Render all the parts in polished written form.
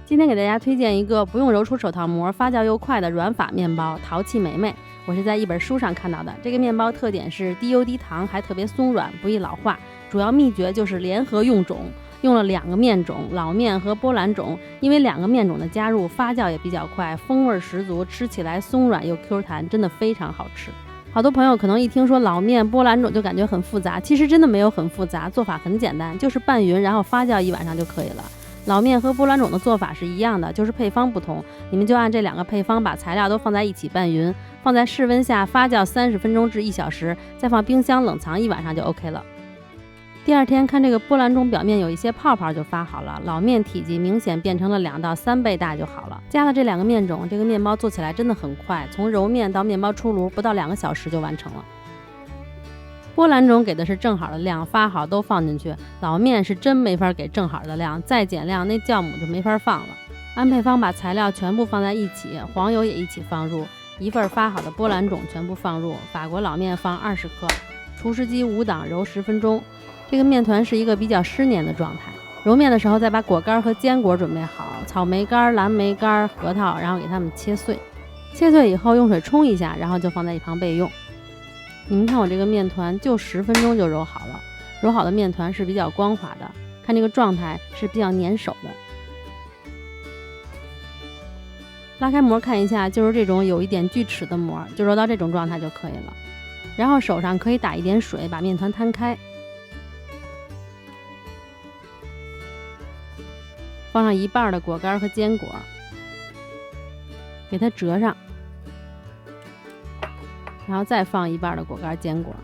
今天给大家推荐一个不用揉出手套膜、发酵又快的软法面包——淘气梅梅。我是在一本书上看到的。这个面包特点是低油低糖，还特别松软，不易老化。主要秘诀就是联合用种，用了2个面种，老面和波兰种。因为2个面种的加入，发酵也比较快，风味十足，吃起来松软又 Q 弹，真的非常好吃。好多朋友可能一听说老面、波兰种就感觉很复杂，其实真的没有很复杂，做法很简单，就是拌匀然后发酵1晚上就可以了。老面和波兰种的做法是一样的，就是配方不同，你们就按这2个配方把材料都放在一起拌匀，放在室温下发酵30分钟至1小时，再放冰箱冷藏1晚上就 OK 了。第2天看这个波兰种表面有一些泡泡就发好了，老面体积明显变成了2到3倍大就好了。加了这2个面种，这个面包做起来真的很快，从揉面到面包出炉不到2个小时就完成了。波兰种给的是正好的量，发好都放进去，老面是真没法给正好的量，再减量那酵母就没法放了。按配方把材料全部放在一起，黄油也一起放入，一份发好的波兰种全部放入，法国老面放20克，除湿机5档揉10分钟。这个面团是一个比较湿黏的状态。揉面的时候再把果干和坚果准备好，草莓干、蓝莓干、核桃，然后给它们切碎。切碎以后用水冲一下，然后就放在一旁备用。你们看我这个面团就10分钟就揉好了，揉好的面团是比较光滑的，看这个状态是比较粘手的。拉开膜看一下，就是这种有一点锯齿的膜，就揉到这种状态就可以了。然后手上可以打一点水，把面团摊开，放上1半的果干和坚果，给它折上，然后再放1半的果干坚果，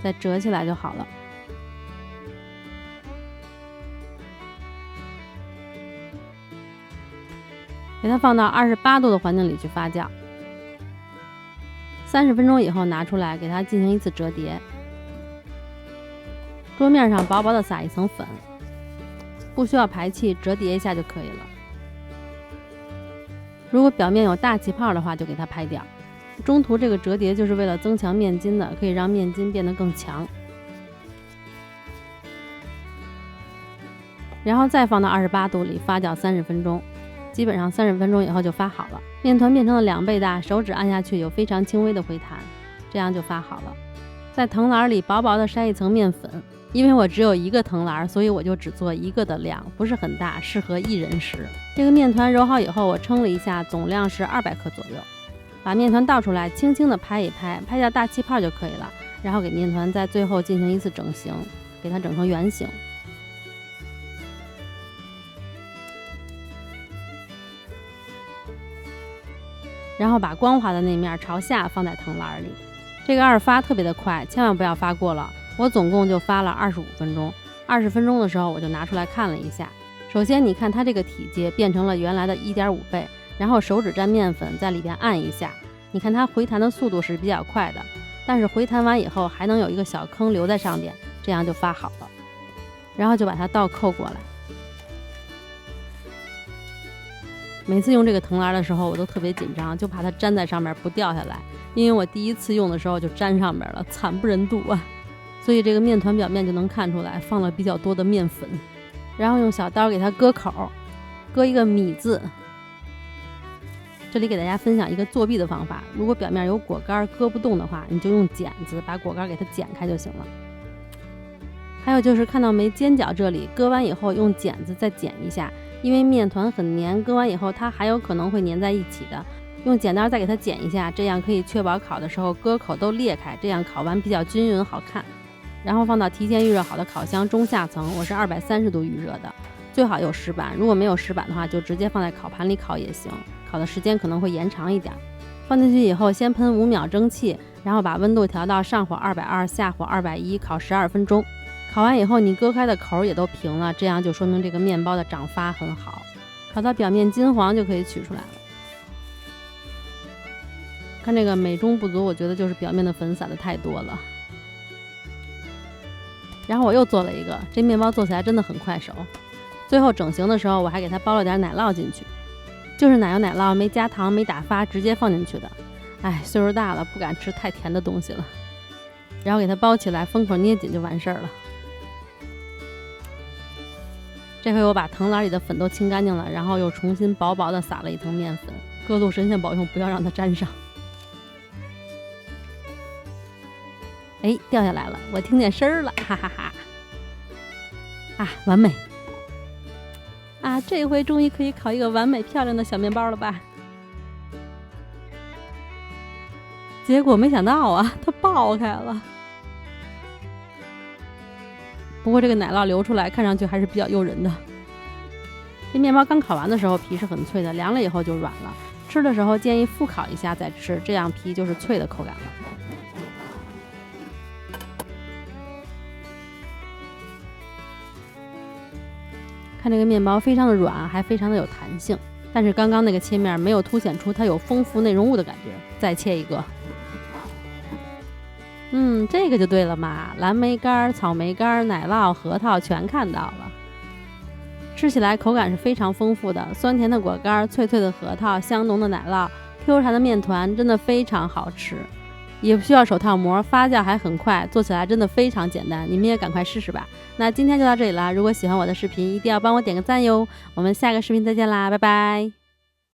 再折起来就好了。给它放到28度的环境里去发酵，30分钟以后拿出来，给它进行一次折叠。桌面上薄薄的撒一层粉，不需要排气，折叠一下就可以了。如果表面有大气泡的话，就给它拍掉。中途这个折叠就是为了增强面筋的，可以让面筋变得更强。然后再放到28度里发酵30分钟，基本上30分钟以后就发好了。面团变成了2倍大，手指按下去有非常轻微的回弹，这样就发好了。在藤篮里薄薄的筛一层面粉，因为我只有1个藤篮，所以我就只做1个的量，不是很大，适合1人食。这个面团揉好以后，我称了一下，总量是200克左右。把面团倒出来，轻轻的拍一拍，拍掉大气泡就可以了。然后给面团在最后进行一次整形，给它整成圆形。然后把光滑的那面朝下放在藤篮里。这个2发特别的快，千万不要发过了。我总共就发了25分钟，20分钟的时候我就拿出来看了一下。首先你看它这个体积变成了原来的1.5倍，然后手指沾面粉在里边按一下，你看它回弹的速度是比较快的，但是回弹完以后还能有一个小坑留在上边，这样就发好了。然后就把它倒扣过来。每次用这个藤篮的时候我都特别紧张，就怕它粘在上面不掉下来，因为我第1次用的时候就粘上面了，惨不忍睹啊。所以这个面团表面就能看出来放了比较多的面粉。然后用小刀给它割口，割一个米字。这里给大家分享一个作弊的方法，如果表面有果干割不动的话，你就用剪子把果干给它剪开就行了。还有就是看到没尖角这里，割完以后用剪子再剪一下，因为面团很黏，割完以后它还有可能会粘在一起的，用剪刀再给它剪一下，这样可以确保烤的时候割口都裂开，这样烤完比较均匀好看。然后放到提前预热好的烤箱中下层，我是230度预热的，最好有石板，如果没有石板的话就直接放在烤盘里烤也行，烤的时间可能会延长一点。放进去以后先喷5秒蒸汽，然后把温度调到上火220，下火210，烤12分钟。烤完以后你割开的口也都平了，这样就说明这个面包的长发很好。烤到表面金黄就可以取出来了。看这个美中不足，我觉得就是表面的粉撒的太多了。然后我又做了一个，这面包做起来真的很快手。最后整形的时候我还给它包了点奶酪进去，就是奶油奶酪，没加糖没打发，直接放进去的。哎，岁数大了不敢吃太甜的东西了。然后给它包起来，封口捏紧就完事儿了。这回我把藤篮里的粉都清干净了，然后又重新薄薄的撒了一层面粉，各路神仙保佑不要让它沾上。哎，掉下来了，我听见声儿了，哈哈哈！啊，完美！啊，这回终于可以烤一个完美漂亮的小面包了吧？结果没想到啊，它爆开了。不过这个奶酪流出来，看上去还是比较诱人的。这面包刚烤完的时候皮是很脆的，凉了以后就软了。吃的时候建议复烤一下再吃，这样皮就是脆的口感了。看这个面包非常的软，还非常的有弹性，但是刚刚那个切面没有凸显出它有丰富内容物的感觉。再切一个，这个就对了嘛，蓝莓干、草莓干、奶酪、核桃全看到了。吃起来口感是非常丰富的，酸甜的果干、脆脆的核桃、香浓的奶酪、Q 弹的面团，真的非常好吃。也不需要手套膜，发酵还很快，做起来真的非常简单，你们也赶快试试吧。那今天就到这里啦，如果喜欢我的视频，一定要帮我点个赞哟。我们下个视频再见啦，拜拜。